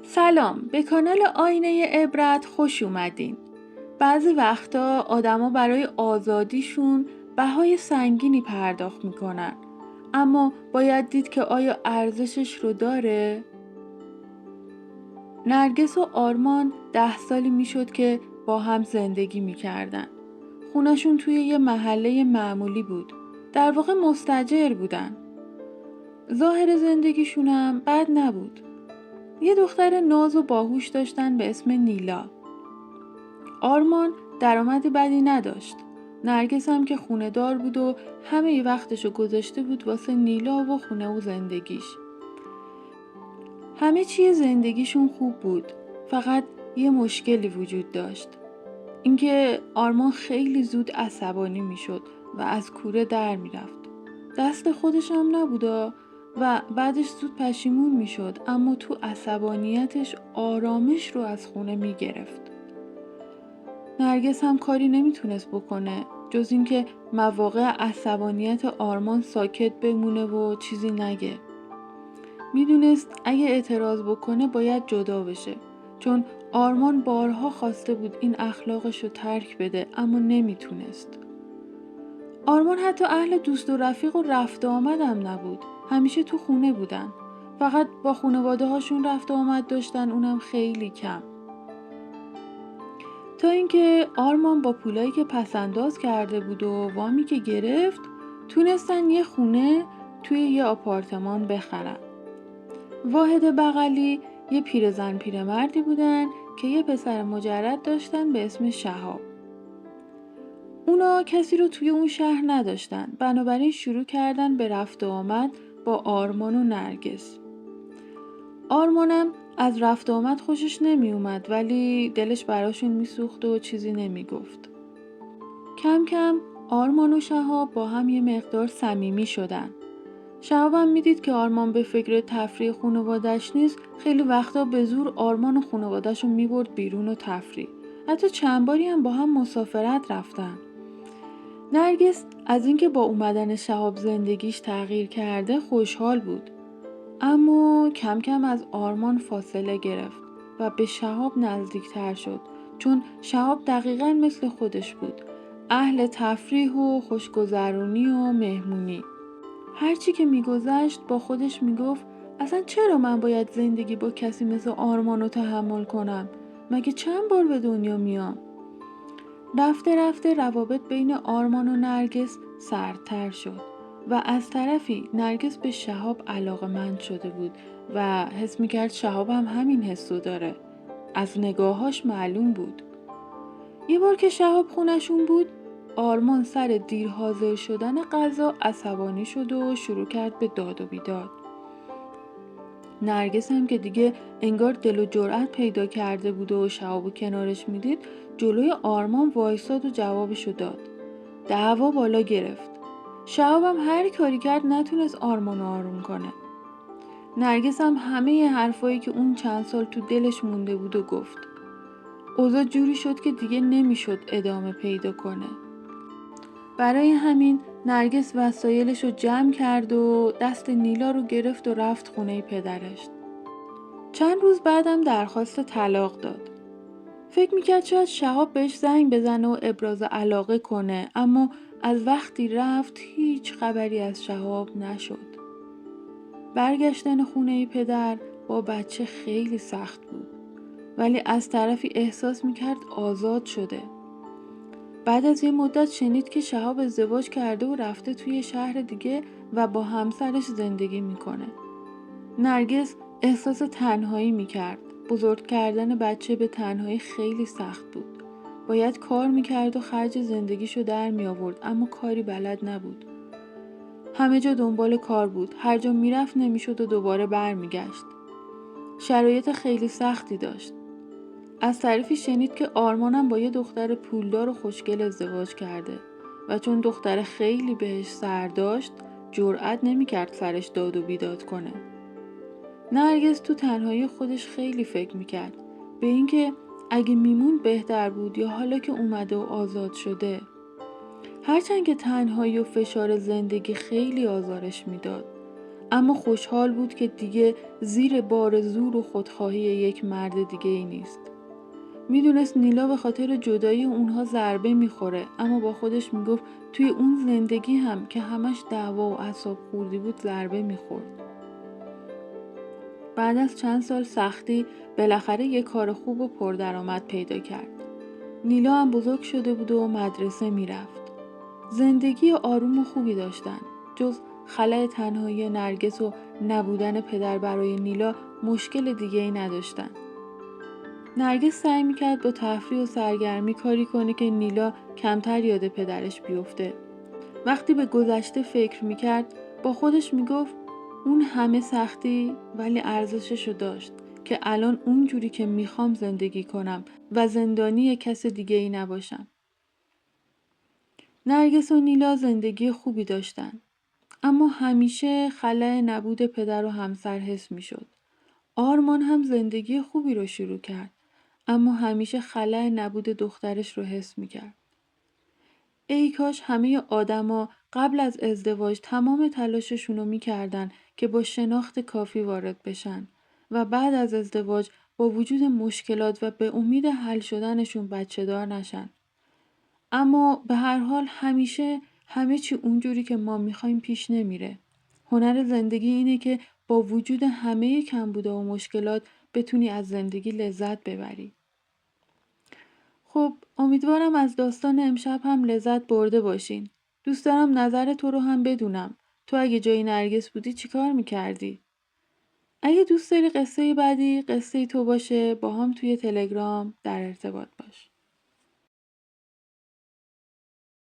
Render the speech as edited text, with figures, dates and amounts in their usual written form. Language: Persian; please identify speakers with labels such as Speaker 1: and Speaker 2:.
Speaker 1: سلام، به کانال آینه عبرت خوش اومدین. بعضی وقتا آدما برای آزادیشون بهای سنگینی پرداخت میکنن. اما باید دید که آیا ارزشش رو داره؟ نرگس و آرمان 10 سالی میشد که با هم زندگی میکردن. خونشون توی یه محله معمولی بود. در واقع مستاجر بودن. ظاهر زندگیشونم بد نبود. یه دختر ناز و باهوش داشتن به اسم نیلا. آرمان درآمدی بدی نداشت. نرگس هم که خونه دار بود و همه وقتشو گذاشته بود واسه نیلا و خونه و زندگیش. همه چیه زندگیشون خوب بود. فقط یه مشکلی وجود داشت. اینکه آرمان خیلی زود عصبانی میشد و از کوره در میرفت. دست خودش هم نبودا و بعدش زود پشیمون میشد، اما تو عصبانیتش آرامش رو از خونه میگرفت. نرگس هم کاری نمیتونست بکنه جز اینکه مواقع عصبانیت آرمان ساکت بمونه و چیزی نگه. میدونست اگه اعتراض بکنه باید جدا بشه، چون آرمان بارها خواسته بود این اخلاقش رو ترک بده اما نمیتونست. آرمان حتی اهل دوست و رفیق و رفت و آمدم نبود. همیشه تو خونه بودن. فقط با خانواده هاشون رفت و آمد داشتن، اونم خیلی کم. تا اینکه آرمان با پولایی که پسنداز کرده بود و وامی که گرفت تونستن یه خونه توی یه آپارتمان بخرن. واحد بغلی یه پیرزن پیرمردی بودن که یه پسر مجرد داشتن به اسم شهاب. اونا کسی رو توی اون شهر نداشتن، بنابراین شروع کردن به رفت و آمد با آرمان و نرگس. آرمانم از رفت و آمد خوشش نمی اومد، ولی دلش براشون میسوخت و چیزی نمی گفت. کم کم آرمان و شهاب با هم یه مقدار صمیمی شدن. شهاب هم میدید که آرمان به فکر تفریح خانواده‌اش نیست، خیلی وقتا به زور آرمان و خانواده‌اش رو میبرد بیرون و تفریح. حتی چند باری هم با هم مسافرت رفتن. نرگس از اینکه با اومدن شهاب زندگیش تغییر کرده خوشحال بود. اما کم کم از آرمان فاصله گرفت و به شهاب نزدیکتر شد، چون شهاب دقیقاً مثل خودش بود. اهل تفریح و خوشگذرونی و مهمونی. هرچی که میگذشت با خودش میگفت اصلا چرا من باید زندگی با کسی مثل آرمان رو تحمل کنم؟ مگه چند بار به دنیا میام؟ رفته رفته روابط بین آرمان و نرگس سردتر شد و از طرفی نرگس به شهاب علاقه‌مند شده بود و حس میکرد شهاب هم همین حسو داره. از نگاهاش معلوم بود. یه بار که شهاب خونشون بود، آرمان سر دیر حاضر شدن غذا عصبانی شد و شروع کرد به داد و بیداد. نرگس هم که دیگه انگار دل و جرأت پیدا کرده بود و شهابو کنارش میدید، جلوی آرمان وایساد و جوابشو داد. دعوا بالا گرفت. شهاب هم هر کاری کرد نتونست آرمانو آروم کنه. نرگس هم همه حرفایی که اون چند سال تو دلش مونده بود و گفت. اوضاع جوری شد که دیگه نمیشد ادامه پیدا کنه. برای همین نرگس وسایلش رو جمع کرد و دست نیلا رو گرفت و رفت خونه پدرش. چند روز بعدم درخواست طلاق داد. فکر میکرد شاید شهاب بهش زنگ بزنه و ابراز علاقه کنه، اما از وقتی رفت هیچ خبری از شهاب نشد. برگشتن خونه پدر با بچه خیلی سخت بود، ولی از طرفی احساس میکرد آزاد شده. بعد از یه مدت شنید که شهاب ازدواج کرده و رفته توی شهر دیگه و با همسرش زندگی میکنه. نرگس احساس تنهایی میکرد. بزرگ کردن بچه به تنهایی خیلی سخت بود. باید کار میکرد و خرج زندگیشو در میآورد، اما کاری بلد نبود. همه جا دنبال کار بود. هر جا میرفت نمیشد و دوباره برمیگشت. شرایط خیلی سختی داشت. از طرفی شنید که آرمانم با یه دختر پولدار و خوشگل ازدواج کرده و چون دختر خیلی بهش سر داشت جرئت نمیکرد سرش داد و بیداد کنه. نرگس تو تنهایی خودش خیلی فکر میکرد به اینکه اگه میمون بهتر بود یا حالا که اومده و آزاد شده. هرچند که تنهایی و فشار زندگی خیلی آزارش میداد، اما خوشحال بود که دیگه زیر بار زور و خودخواهی یک مرد دیگه ای نیست. میدونست نیلا به خاطر جدایی اونها ضربه میخوره، اما با خودش میگفت توی اون زندگی هم که همش دعوا و اعصاب خوردی بود ضربه میخورد. بعد از چند سال سختی بالاخره یه کار خوب و پردرآمد پیدا کرد. نیلا هم بزرگ شده بود و مدرسه میرفت. زندگی آروم و خوبی داشتن. جز خلأ تنهایی نرگس و نبودن پدر برای نیلا مشکل دیگه ای نداشتن. نرگس سعی میکرد با تفریح و سرگرمی کاری کنه که نیلا کمتر یاد پدرش بیفته. وقتی به گذشته فکر میکرد با خودش میگفت اون همه سختی ولی ارزششو داشت که الان اونجوری که میخوام زندگی کنم و زندانی کس دیگه ای نباشم. نرگس و نیلا زندگی خوبی داشتن. اما همیشه خلأ نبود پدر و همسر حس میشد. آرمان هم زندگی خوبی رو شروع کرد. اما همیشه خلأ نبود دخترش رو حس میکرد. ای کاش همه آدما قبل از ازدواج تمام تلاششون رو میکردن که با شناخت کافی وارد بشن و بعد از ازدواج با وجود مشکلات و به امید حل شدنشون بچه دار نشن. اما به هر حال همیشه همه چی اونجوری که ما میخوایم پیش نمیره. هنر زندگی اینه که با وجود همه کمبودا و مشکلات بتونی از زندگی لذت ببری. خب امیدوارم از داستان امشب هم لذت برده باشین. دوست دارم نظر تو رو هم بدونم. تو اگه جای نرگس بودی چیکار میکردی؟ اگه دوست داری قصه بعدی قصه تو باشه با هم توی تلگرام در ارتباط باش.